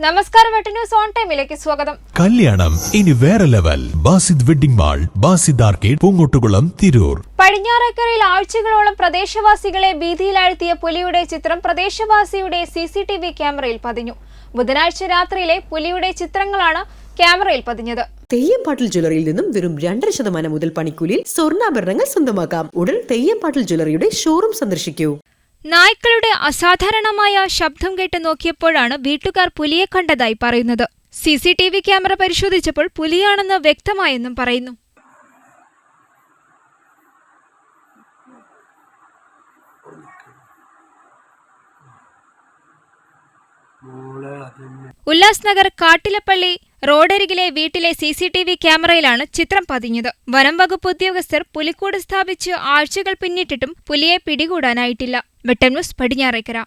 നമസ്കാരം, വെട്ടന്യൂസ് ഓൺ ടൈമിലേക്ക് സ്വാഗതം. കല്യാണം ഇനി വേറെ level. Basid wedding mall, Basid arcade, Poongottukulam, Tirur. പടിഞ്ഞാറേക്കരയിൽ ആഴ്ചകളോളം പ്രദേശവാസികളെ ഭീതിയിലാഴ്ത്തിയ പുലിയുടെ ചിത്രം പ്രദേശവാസിയുടെ CCTV ക്യാമറയിൽ പതിഞ്ഞു. ബുധനാഴ്ച രാത്രിയിലെ പുലിയുടെ ചിത്രങ്ങളാണ് ക്യാമറയിൽ പതിഞ്ഞത്. തെയ്യംപാട്ടിൽ ജ്വല്ലറിയിൽ നിന്നും വെറും 2% മുതൽ പണിക്കൂലിയിൽ സ്വർണ്ണാഭരണങ്ങൾ സ്വന്തമാക്കാം. ഉടൻ തെയ്യംപാട്ടിൽ ജ്വല്ലറിയുടെ ഷോറൂം സന്ദർശിക്കൂ. നായ്ക്കളുടെ അസാധാരണമായ ശബ്ദം കേട്ട് നോക്കിയപ്പോഴാണ് വീട്ടുകാർ പുലിയെ കണ്ടതായി പറയുന്നത്. CCTV ക്യാമറ പരിശോധിച്ചപ്പോൾ പുലിയാണെന്ന് വ്യക്തമായെന്നും പറയുന്നു. ഉല്ലാസ് നഗർ കാട്ടിലപ്പള്ളി റോഡരികിലെ വീട്ടിലെ CCTV ക്യാമറയിലാണ് ചിത്രം പതിഞ്ഞത്. വനം വകുപ്പ് ഉദ്യോഗസ്ഥർ പുലിക്കൂട് സ്ഥാപിച്ച് ആഴ്ചകൾ പിന്നിട്ടിട്ടും പുലിയെ പിടികൂടാനായിട്ടില്ല. വെട്ടന്യൂസ് പടിഞ്ഞാറേക്കര.